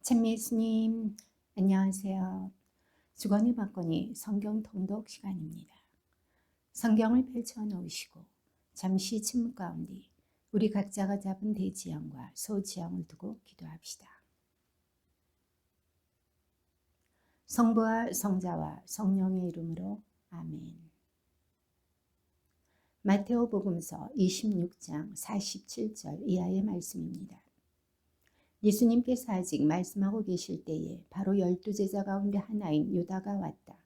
찬미 예수님, 안녕하세요. 주거니 받거니 성경 통독 시간입니다. 성경을 펼쳐 놓으시고 잠시 침묵 가운데 우리 각자가 잡은 대지형과 소지형을 두고 기도합시다. 성부와 성자와 성령의 이름으로 아멘. 마테오 복음서 26장 47절 이하의 말씀입니다. 예수님께서 아직 말씀하고 계실 때에 바로 12제자 가운데 하나인 유다가 왔다.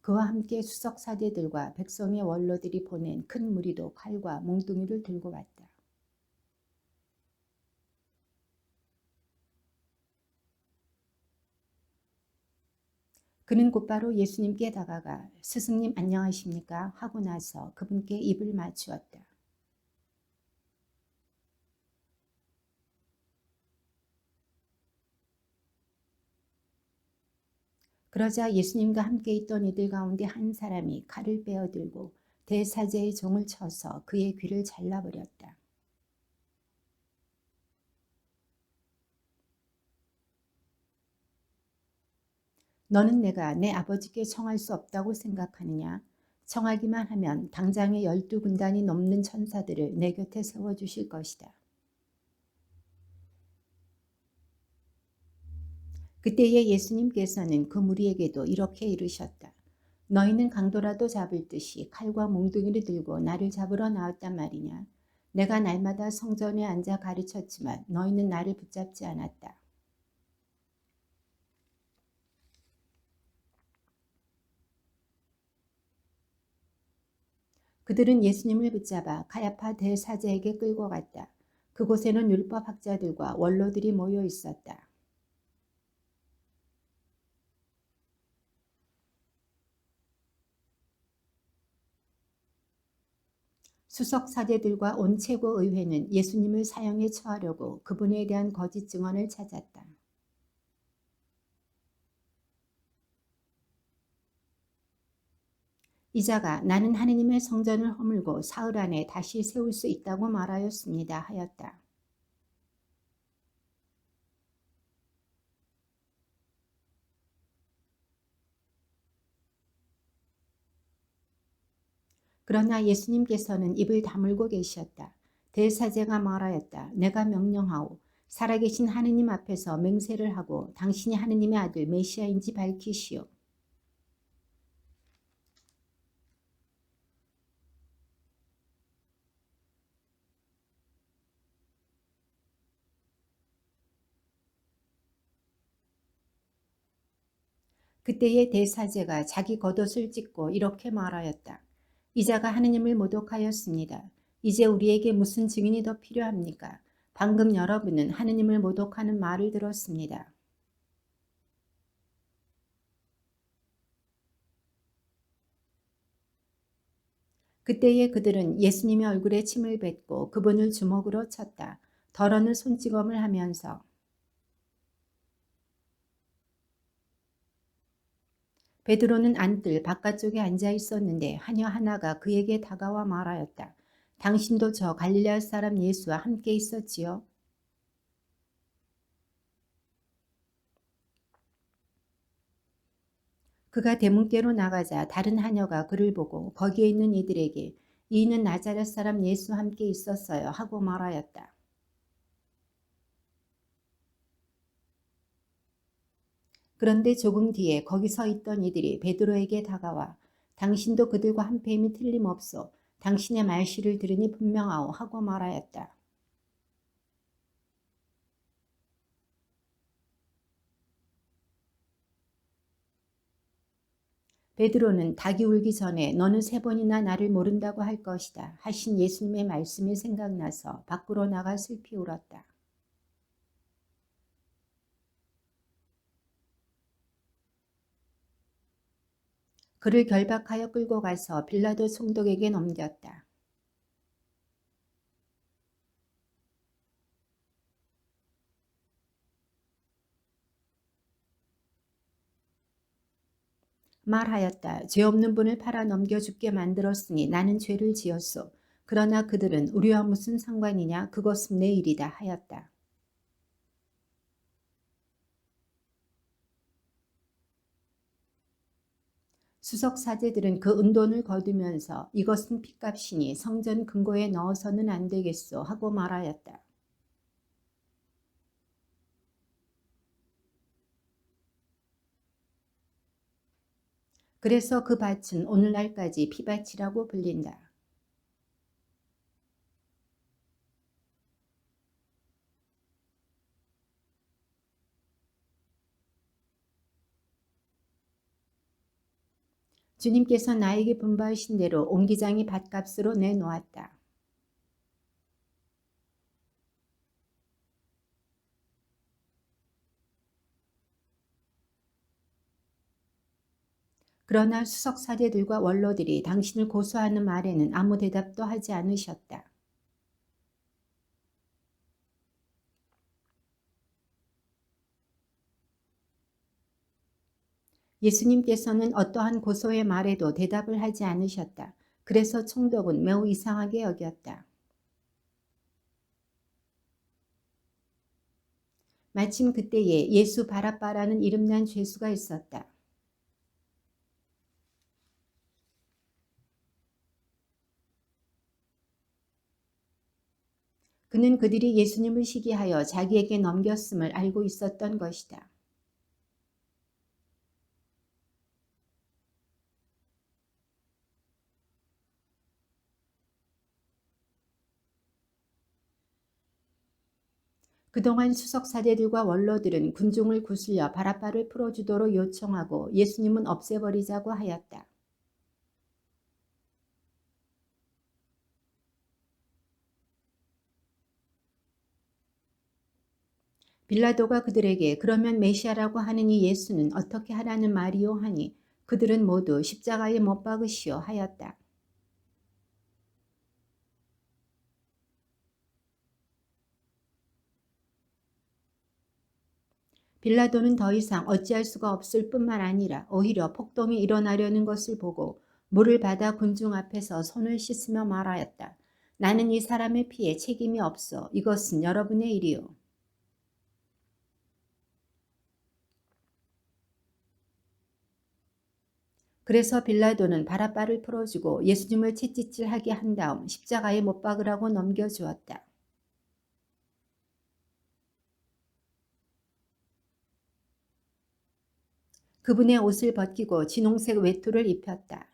그와 함께 수석 사제들과 백성의 원로들이 보낸 큰 무리도 칼과 몽둥이를 들고 왔다. 그는 곧바로 예수님께 다가가 스승님 안녕하십니까 하고 나서 그분께 입을 맞추었다. 그러자 예수님과 함께 있던 이들 가운데 한 사람이 칼을 빼어들고 대사제의 종을 쳐서 그의 귀를 잘라버렸다. 너는 내가 내 아버지께 청할 수 없다고 생각하느냐? 청하기만 하면 당장에 12군단이 넘는 천사들을 내 곁에 세워주실 것이다. 그때에 예수님께서는 그 무리에게도 이렇게 이르셨다. 너희는 강도라도 잡을 듯이 칼과 몽둥이를 들고 나를 잡으러 나왔단 말이냐? 내가 날마다 성전에 앉아 가르쳤지만 너희는 나를 붙잡지 않았다. 그들은 예수님을 붙잡아 가야파 대사제에게 끌고 갔다. 그곳에는 율법학자들과 원로들이 모여 있었다. 수석 사제들과 온 최고의회는 예수님을 사형에 처하려고 그분에 대한 거짓 증언을 찾았다. 이자가 나는 하느님의 성전을 허물고 사흘 안에 다시 세울 수 있다고 말하였습니다 하였다. 그러나 예수님께서는 입을 다물고 계셨다. 대사제가 말하였다. 내가 명령하오. 살아계신 하느님 앞에서 맹세를 하고 당신이 하느님의 아들 메시아인지 밝히시오. 그때의 대사제가 자기 겉옷을 찢고 이렇게 말하였다. 이자가 하느님을 모독하였습니다. 이제 우리에게 무슨 증인이 더 필요합니까? 방금 여러분은 하느님을 모독하는 말을 들었습니다. 그때에 그들은 예수님의 얼굴에 침을 뱉고 그분을 주먹으로 쳤다. 더러는 손찌검을 하면서 베드로는 안뜰 바깥쪽에 앉아 있었는데 하녀 하나가 그에게 다가와 말하였다. 당신도 저 갈릴레아 사람 예수와 함께 있었지요? 그가 대문께로 나가자 다른 하녀가 그를 보고 거기에 있는 이들에게 이는 나자렛 사람 예수와 함께 있었어요 하고 말하였다. 그런데 조금 뒤에 거기 서 있던 이들이 베드로에게 다가와 당신도 그들과 한패임이 틀림없소. 당신의 말씨를 들으니 분명하오 하고 말하였다. 베드로는 닭이 울기 전에 너는 3번이나 나를 모른다고 할 것이다 하신 예수님의 말씀이 생각나서 밖으로 나가 슬피 울었다. 그를 결박하여 끌고 가서 빌라도 총독에게 넘겼다. 말하였다. 죄 없는 분을 팔아 넘겨 죽게 만들었으니 나는 죄를 지었소. 그러나 그들은 우리와 무슨 상관이냐 그것은 내 일이다 하였다. 수석 사제들은 그 은돈을 거두면서 이것은 핏값이니 성전 금고에 넣어서는 안 되겠소 하고 말하였다. 그래서 그 밭은 오늘날까지 피밭이라고 불린다. 주님께서 나에게 분부하신 대로 옹기장이 밭값으로 내놓았다. 그러나 수석 사제들과 원로들이 당신을 고소하는 말에는 아무 대답도 하지 않으셨다. 예수님께서는 어떠한 고소의 말에도 대답을 하지 않으셨다. 그래서 총독은 매우 이상하게 여겼다. 마침 그때에 예수 바라바라는 이름난 죄수가 있었다. 그는 그들이 예수님을 시기하여 자기에게 넘겼음을 알고 있었던 것이다. 그동안 수석 사제들과 원로들은 군중을 구슬려 바라바를 풀어주도록 요청하고 예수님은 없애버리자고 하였다. 빌라도가 그들에게 그러면 메시아라고 하는 이 예수는 어떻게 하라는 말이요 하니 그들은 모두 십자가에 못 박으시오 하였다. 빌라도는 더 이상 어찌할 수가 없을 뿐만 아니라 오히려 폭동이 일어나려는 것을 보고 물을 받아 군중 앞에서 손을 씻으며 말하였다. 나는 이 사람의 피에 책임이 없어. 이것은 여러분의 일이요. 그래서 빌라도는 바라바를 풀어주고 예수님을 채찍질하게 한 다음 십자가에 못 박으라고 넘겨주었다. 그분의 옷을 벗기고 진홍색 외투를 입혔다.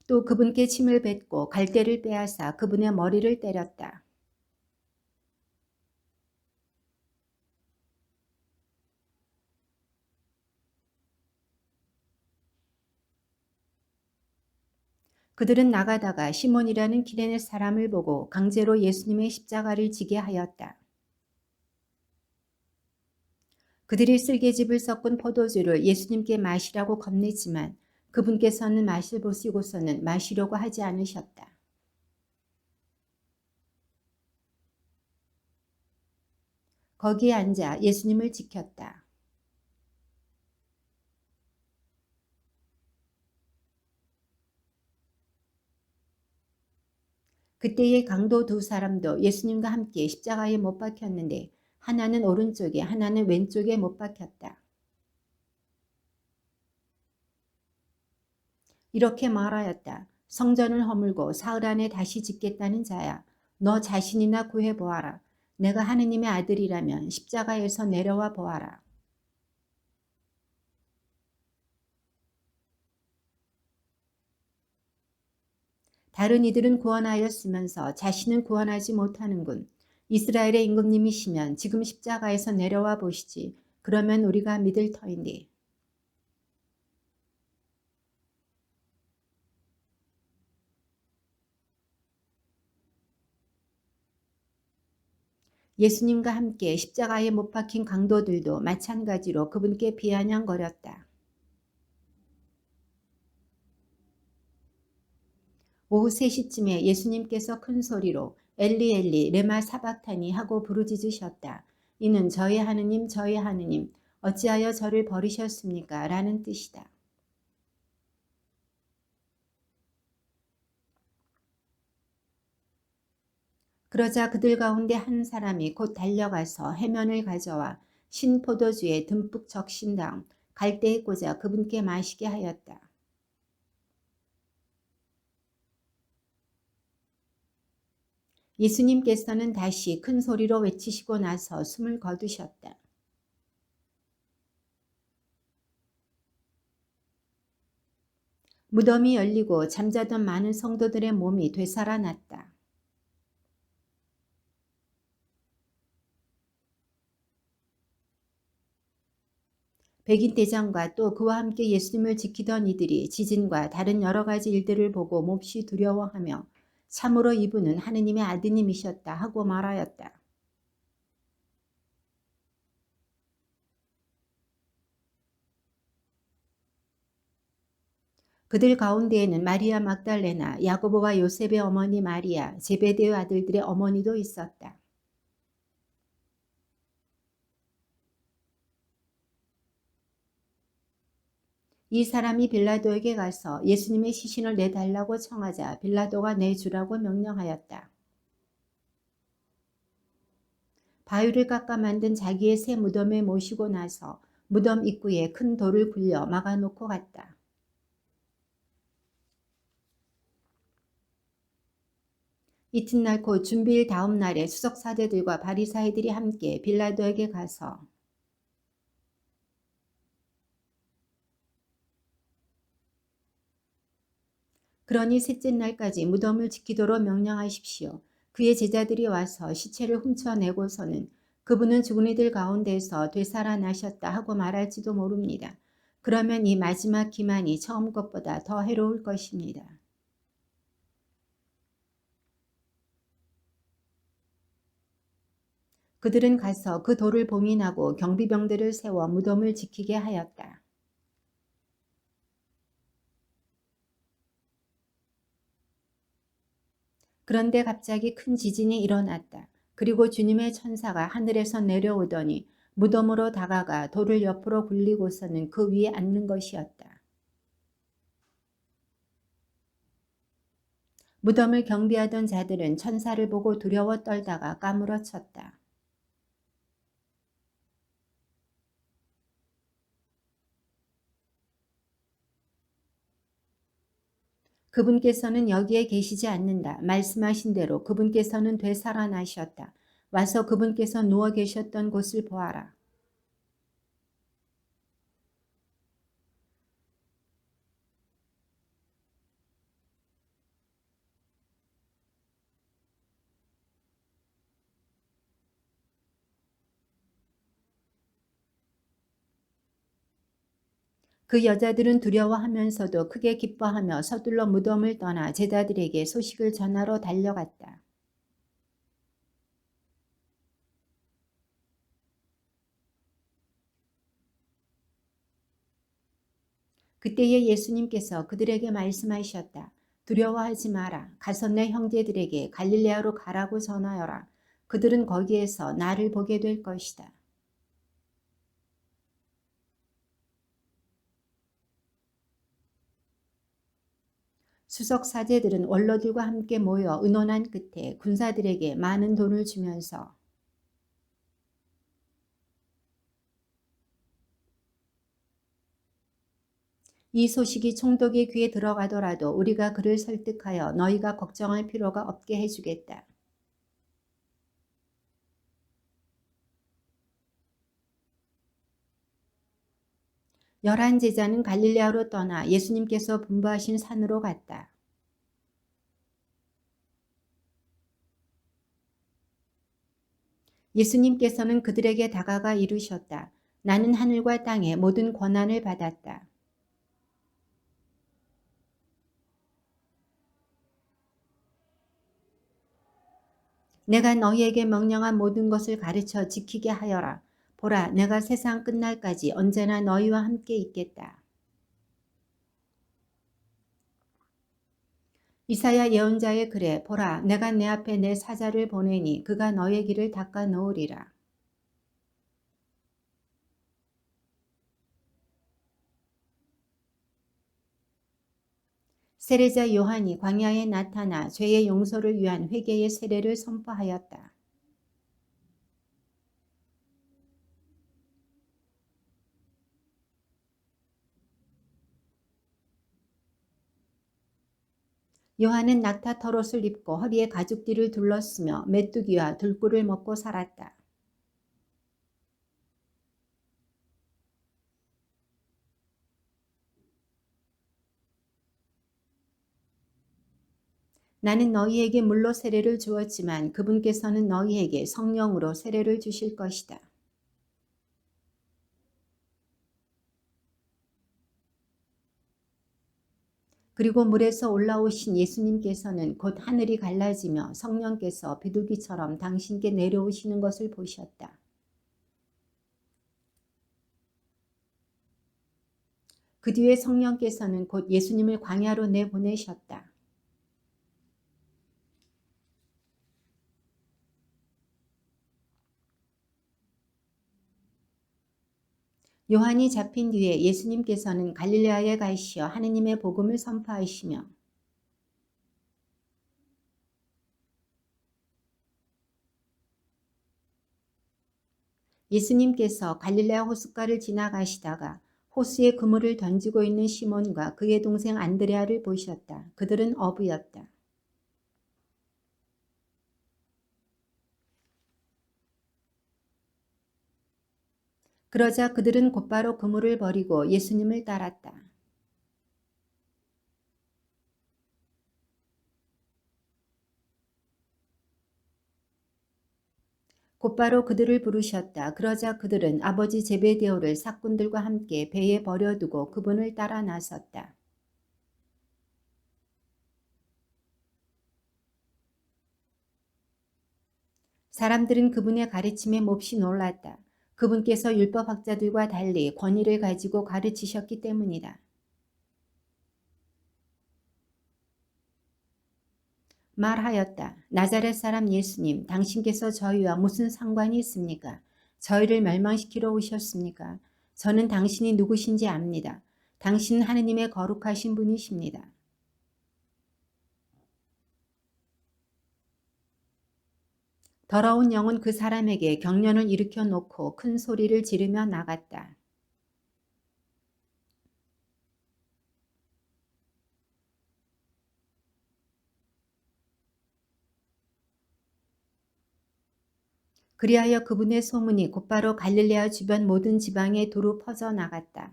또 그분께 침을 뱉고 갈대를 빼앗아 그분의 머리를 때렸다. 그들은 나가다가 시몬이라는 기레네 사람을 보고 강제로 예수님의 십자가를 지게 하였다. 그들이 쓸개즙을 섞은 포도주를 예수님께 마시라고 건네지만 그분께서는 맛을 보시고서는 마시려고 하지 않으셨다. 거기에 앉아 예수님을 지켰다. 그때의 강도 두 사람도 예수님과 함께 십자가에 못 박혔는데 하나는 오른쪽에 하나는 왼쪽에 못 박혔다. 이렇게 말하였다. 성전을 허물고 사흘 안에 다시 짓겠다는 자야. 너 자신이나 구해보아라. 내가 하느님의 아들이라면 십자가에서 내려와 보아라. 다른 이들은 구원하였으면서 자신은 구원하지 못하는군. 이스라엘의 임금님이시면 지금 십자가에서 내려와 보시지. 그러면 우리가 믿을 터인데. 예수님과 함께 십자가에 못 박힌 강도들도 마찬가지로 그분께 비아냥거렸다. 오후 3시쯤에 예수님께서 큰 소리로 엘리 엘리 레마 사박타니 하고 부르짖으셨다. 이는 저의 하느님 저의 하느님 어찌하여 저를 버리셨습니까? 라는 뜻이다. 그러자 그들 가운데 한 사람이 곧 달려가서 해면을 가져와 신 포도주에 듬뿍 적신 다음 갈대에 꽂아 그분께 마시게 하였다. 예수님께서는 다시 큰 소리로 외치시고 나서 숨을 거두셨다. 무덤이 열리고 잠자던 많은 성도들의 몸이 되살아났다. 백인 대장과 또 그와 함께 예수님을 지키던 이들이 지진과 다른 여러 가지 일들을 보고 몹시 두려워하며 참으로 이분은 하느님의 아드님이셨다 하고 말하였다. 그들 가운데에는 마리아 막달레나, 야고보와 요셉의 어머니 마리아, 제베데의 아들들의 어머니도 있었다. 이 사람이 빌라도에게 가서 예수님의 시신을 내달라고 청하자 빌라도가 내주라고 명령하였다. 바위를 깎아 만든 자기의 새 무덤에 모시고 나서 무덤 입구에 큰 돌을 굴려 막아놓고 갔다. 이튿날 곧 준비일 다음 날에 수석사제들과 바리사이들이 함께 빌라도에게 가서 그러니 셋째 날까지 무덤을 지키도록 명령하십시오. 그의 제자들이 와서 시체를 훔쳐내고서는 그분은 죽은 이들 가운데서 되살아나셨다 하고 말할지도 모릅니다. 그러면 이 마지막 기만이 처음 것보다 더 해로울 것입니다. 그들은 가서 그 돌을 봉인하고 경비병들을 세워 무덤을 지키게 하였다. 그런데 갑자기 큰 지진이 일어났다. 그리고 주님의 천사가 하늘에서 내려오더니 무덤으로 다가가 돌을 옆으로 굴리고서는 그 위에 앉는 것이었다. 무덤을 경비하던 자들은 천사를 보고 두려워 떨다가 까무러쳤다. 그분께서는 여기에 계시지 않는다. 말씀하신 대로 그분께서는 되살아나셨다. 와서 그분께서 누워 계셨던 곳을 보아라. 그 여자들은 두려워하면서도 크게 기뻐하며 서둘러 무덤을 떠나 제자들에게 소식을 전하러 달려갔다. 그때에 예수님께서 그들에게 말씀하셨다. 두려워하지 마라. 가서 내 형제들에게 갈릴레아로 가라고 전하여라. 그들은 거기에서 나를 보게 될 것이다. 수석 사제들은 원로들과 함께 모여 의논한 끝에 군사들에게 많은 돈을 주면서 이 소식이 총독의 귀에 들어가더라도 우리가 그를 설득하여 너희가 걱정할 필요가 없게 해주겠다. 열한 제자는 갈릴레아로 떠나 예수님께서 분부하신 산으로 갔다. 예수님께서는 그들에게 다가가 이르셨다. 나는 하늘과 땅의 모든 권한을 받았다. 내가 너희에게 명령한 모든 것을 가르쳐 지키게 하여라. 보라, 내가 세상 끝날까지 언제나 너희와 함께 있겠다. 이사야 예언자의 글에 보라, 내가 내 앞에 내 사자를 보내니 그가 너의 길을 닦아 놓으리라. 세례자 요한이 광야에 나타나 죄의 용서를 위한 회개의 세례를 선포하였다. 요한은 낙타 털옷을 입고 허리에 가죽띠를 둘렀으며 메뚜기와 들꿀을 먹고 살았다. 나는 너희에게 물로 세례를 주었지만 그분께서는 너희에게 성령으로 세례를 주실 것이다. 그리고 물에서 올라오신 예수님께서는 곧 하늘이 갈라지며 성령께서 비둘기처럼 당신께 내려오시는 것을 보셨다. 그 뒤에 성령께서는 곧 예수님을 광야로 내보내셨다. 요한이 잡힌 뒤에 예수님께서는 갈릴레아에 가시어 하느님의 복음을 선포하시며 예수님께서 갈릴레아 호숫가를 지나가시다가 호수에 그물을 던지고 있는 시몬과 그의 동생 안드레아를 보셨다. 그들은 어부였다. 그러자 그들은 곧바로 그물을 버리고 예수님을 따랐다. 곧바로 그들을 부르셨다. 그러자 그들은 아버지 제베데오를 사꾼들과 함께 배에 버려두고 그분을 따라 나섰다. 사람들은 그분의 가르침에 몹시 놀랐다. 그분께서 율법학자들과 달리 권위를 가지고 가르치셨기 때문이다. 말하였다. 나자렛 사람 예수님, 당신께서 저희와 무슨 상관이 있습니까? 저희를 멸망시키러 오셨습니까? 저는 당신이 누구신지 압니다. 당신은 하느님의 거룩하신 분이십니다. 더러운 영은 그 사람에게 경련을 일으켜 놓고 큰 소리를 지르며 나갔다. 그리하여 그분의 소문이 곧바로 갈릴레아 주변 모든 지방에 두루 퍼져 나갔다.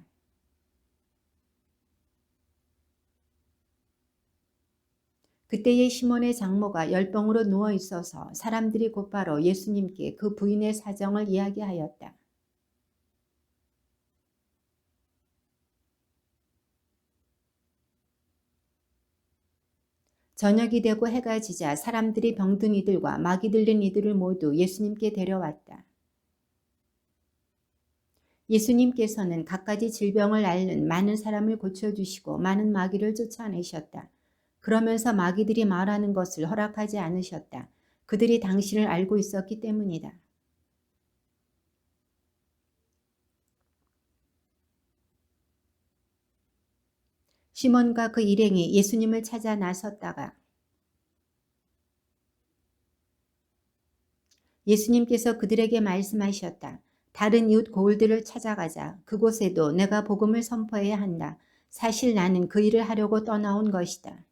그때의 시몬의 장모가 열병으로 누워 있어서 사람들이 곧바로 예수님께 그 부인의 사정을 이야기하였다. 저녁이 되고 해가 지자 사람들이 병든 이들과 마귀 들린 이들을 모두 예수님께 데려왔다. 예수님께서는 갖가지 질병을 앓는 많은 사람을 고쳐주시고 많은 마귀를 쫓아내셨다. 그러면서 마귀들이 말하는 것을 허락하지 않으셨다. 그들이 당신을 알고 있었기 때문이다. 시몬과 그 일행이 예수님을 찾아 나섰다가 예수님께서 그들에게 말씀하셨다. 다른 이웃 고을들을 찾아가자. 그곳에도 내가 복음을 선포해야 한다. 사실 나는 그 일을 하려고 떠나온 것이다.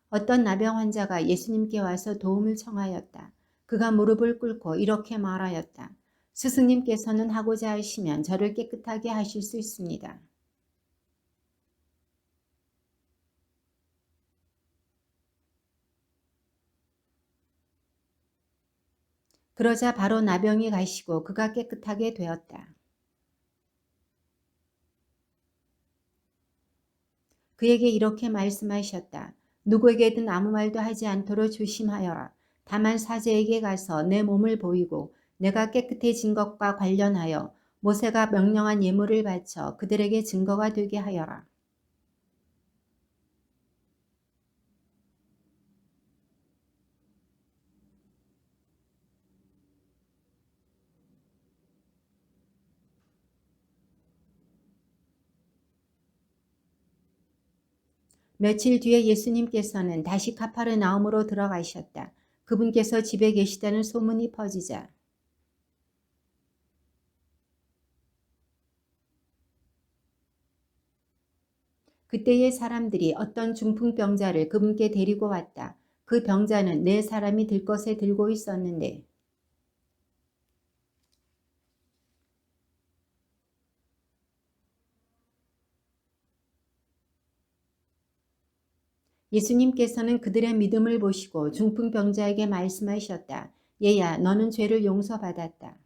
어떤 나병 환자가 예수님께 와서 도움을 청하였다. 그가 무릎을 꿇고 이렇게 말하였다. 스승님께서는 하고자 하시면 저를 깨끗하게 하실 수 있습니다. 그러자 바로 나병이 가시고 그가 깨끗하게 되었다. 그에게 이렇게 말씀하셨다. 누구에게든 아무 말도 하지 않도록 조심하여라. 다만 사제에게 가서 내 몸을 보이고 내가 깨끗해진 것과 관련하여 모세가 명령한 예물을 바쳐 그들에게 증거가 되게 하여라. 며칠 뒤에 예수님께서는 다시 가파르나움으로 들어가셨다. 그분께서 집에 계시다는 소문이 퍼지자 그때의 사람들이 어떤 중풍병자를 그분께 데리고 왔다. 그 병자는 네 사람이 들것에 들고 있었는데 예수님께서는 그들의 믿음을 보시고 중풍병자에게 말씀하셨다. 얘야, 너는 죄를 용서받았다.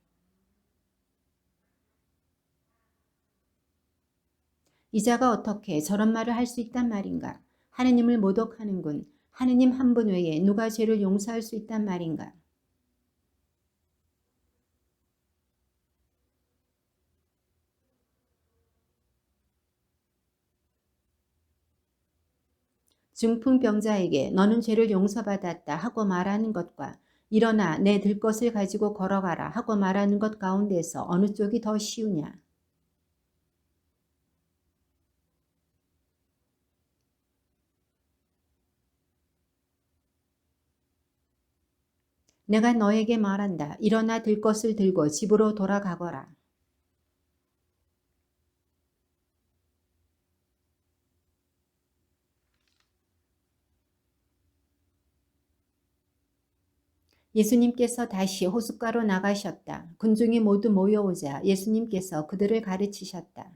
이자가 어떻게 저런 말을 할 수 있단 말인가? 하느님을 모독하는군. 하느님 한 분 외에 누가 죄를 용서할 수 있단 말인가? 중풍병자에게 너는 죄를 용서받았다 하고 말하는 것과 일어나 내 들것을 가지고 걸어가라 하고 말하는 것 가운데서 어느 쪽이 더 쉬우냐? 내가 너에게 말한다. 일어나 들것을 들고 집으로 돌아가거라. 예수님께서 다시 호숫가로 나가셨다. 군중이 모두 모여오자 예수님께서 그들을 가르치셨다.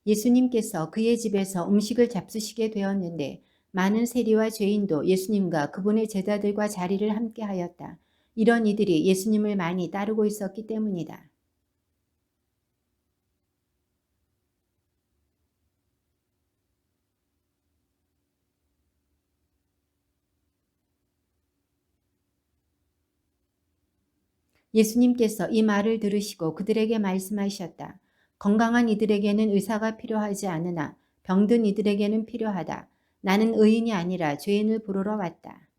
예수님께서 그의 집에서 음식을 잡수시게 되었는데 많은 세리와 죄인도 예수님과 그분의 제자들과 자리를 함께 하였다. 이런 이들이 예수님을 많이 따르고 있었기 때문이다. 예수님께서 이 말을 들으시고 그들에게 말씀하셨다. 건강한 이들에게는 의사가 필요하지 않으나 병든 이들에게는 필요하다. 나는 의인이 아니라 죄인을 부르러 왔다.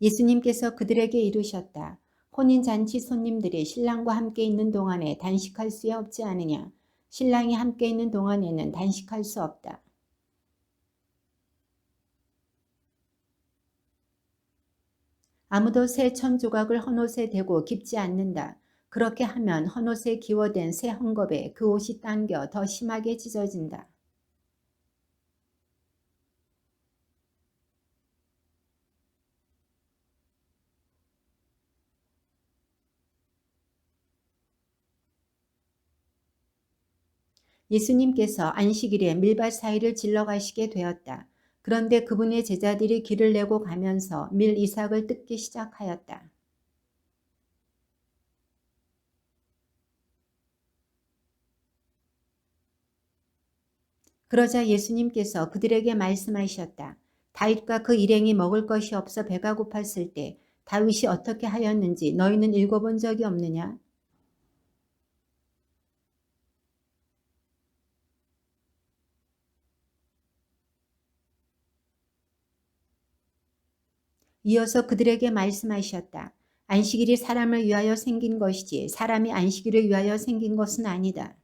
예수님께서 그들에게 이르셨다. 혼인잔치 손님들이 신랑과 함께 있는 동안에 단식할 수 없지 않으냐. 신랑이 함께 있는 동안에는 단식할 수 없다. 아무도 새 천조각을 헌옷에 대고 깁지 않는다. 그렇게 하면 헌옷에 기워댄 새 헝겊에 그 옷이 당겨 더 심하게 찢어진다. 예수님께서 안식일에 밀밭 사이를 질러 가시게 되었다. 그런데 그분의 제자들이 길을 내고 가면서 밀 이삭을 뜯기 시작하였다. 그러자 예수님께서 그들에게 말씀하셨다. 다윗과 그 일행이 먹을 것이 없어 배가 고팠을 때 다윗이 어떻게 하였는지 너희는 읽어본 적이 없느냐? 이어서 그들에게 말씀하셨다. 안식일이 사람을 위하여 생긴 것이지 사람이 안식일을 위하여 생긴 것은 아니다.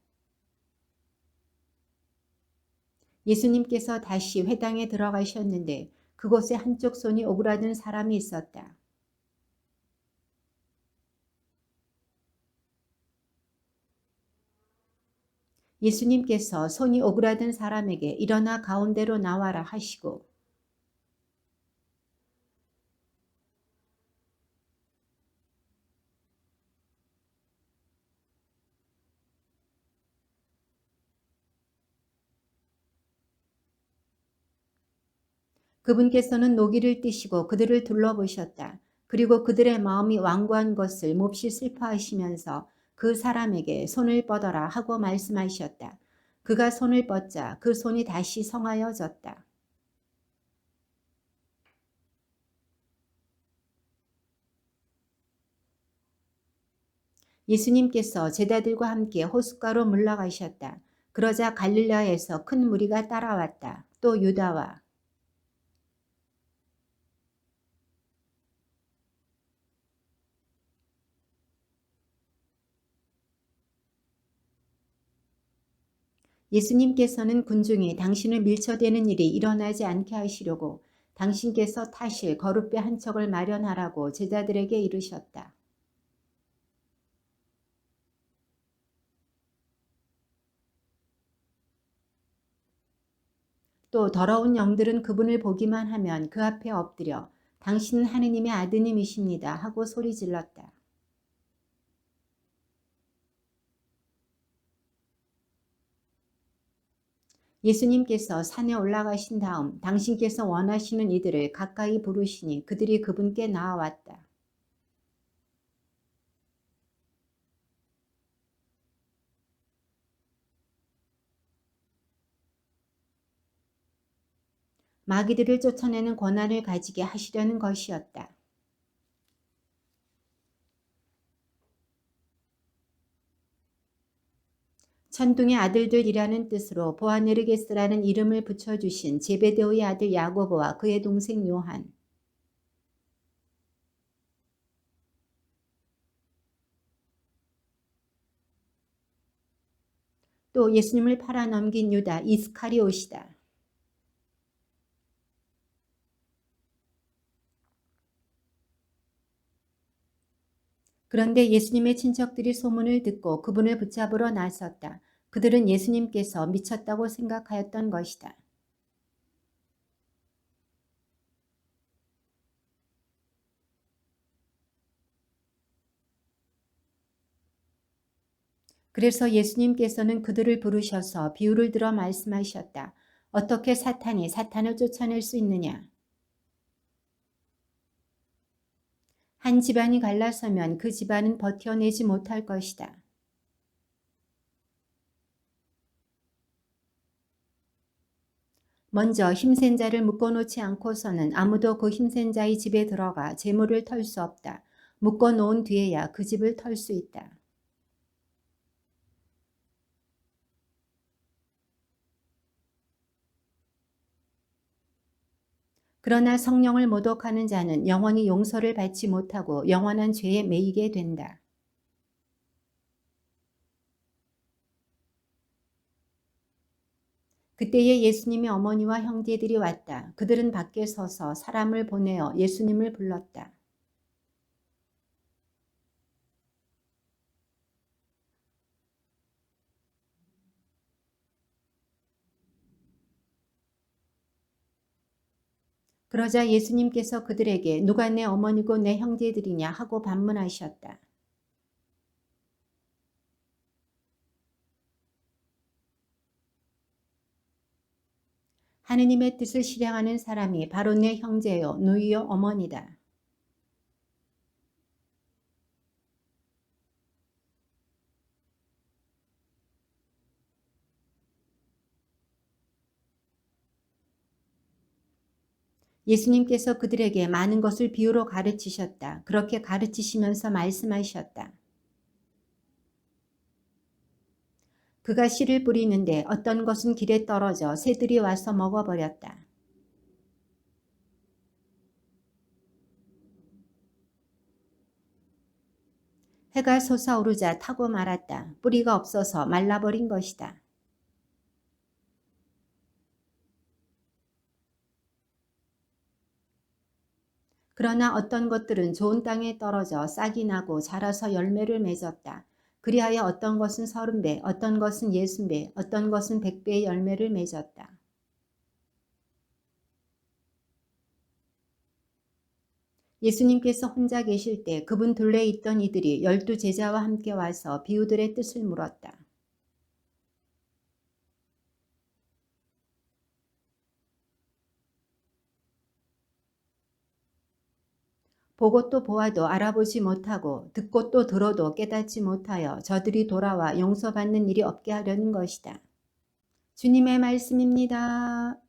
예수님께서 다시 회당에 들어가셨는데 그곳에 한쪽 손이 오그라든 사람이 있었다. 예수님께서 손이 오그라든 사람에게 일어나 가운데로 나와라 하시고 그분께서는 노기를 띠시고 그들을 둘러보셨다. 그리고 그들의 마음이 완고한 것을 몹시 슬퍼하시면서 그 사람에게 손을 뻗어라 하고 말씀하셨다. 그가 손을 뻗자 그 손이 다시 성하여졌다. 예수님께서 제자들과 함께 호숫가로 물러가셨다. 그러자 갈릴라에서 큰 무리가 따라왔다. 또 유다와 예수님께서는 군중이 당신을 밀쳐대는 일이 일어나지 않게 하시려고 당신께서 타실 거룻배 한 척을 마련하라고 제자들에게 이르셨다. 또 더러운 영들은 그분을 보기만 하면 그 앞에 엎드려 당신은 하느님의 아드님이십니다 하고 소리질렀다. 예수님께서 산에 올라가신 다음 당신께서 원하시는 이들을 가까이 부르시니 그들이 그분께 나아왔다. 마귀들을 쫓아내는 권한을 가지게 하시려는 것이었다. 천둥의 아들들이라는 뜻으로 보아네르게스라는 이름을 붙여주신 제베데오의 아들 야고보와 그의 동생 요한. 또 예수님을 팔아넘긴 유다 이스카리옷이다. 그런데 예수님의 친척들이 소문을 듣고 그분을 붙잡으러 나섰다. 그들은 예수님께서 미쳤다고 생각하였던 것이다. 그래서 예수님께서는 그들을 부르셔서 비유를 들어 말씀하셨다. 어떻게 사탄이 사탄을 쫓아낼 수 있느냐? 한 집안이 갈라서면 그 집안은 버텨내지 못할 것이다. 먼저 힘센 자를 묶어놓지 않고서는 아무도 그 힘센 자의 집에 들어가 재물을 털 수 없다. 묶어놓은 뒤에야 그 집을 털 수 있다. 그러나 성령을 모독하는 자는 영원히 용서를 받지 못하고 영원한 죄에 매이게 된다. 그때에 예수님의 어머니와 형제들이 왔다. 그들은 밖에 서서 사람을 보내어 예수님을 불렀다. 그러자 예수님께서 그들에게 누가 내 어머니고 내 형제들이냐 하고 반문하셨다. 하느님의 뜻을 실행하는 사람이 바로 내 형제요, 누이요, 어머니다. 예수님께서 그들에게 많은 것을 비유로 가르치셨다. 그렇게 가르치시면서 말씀하셨다. 그가 씨를 뿌리는데 어떤 것은 길에 떨어져 새들이 와서 먹어버렸다. 해가 솟아오르자 타고 말았다. 뿌리가 없어서 말라버린 것이다. 그러나 어떤 것들은 좋은 땅에 떨어져 싹이 나고 자라서 열매를 맺었다. 그리하여 어떤 것은 30배, 어떤 것은 60배, 어떤 것은 100배의 열매를 맺었다. 예수님께서 혼자 계실 때 그분 둘레에 있던 이들이 12제자와 함께 와서 비유들의 뜻을 물었다. 보고 또 보아도 알아보지 못하고 듣고 또 들어도 깨닫지 못하여 저들이 돌아와 용서받는 일이 없게 하려는 것이다. 주님의 말씀입니다.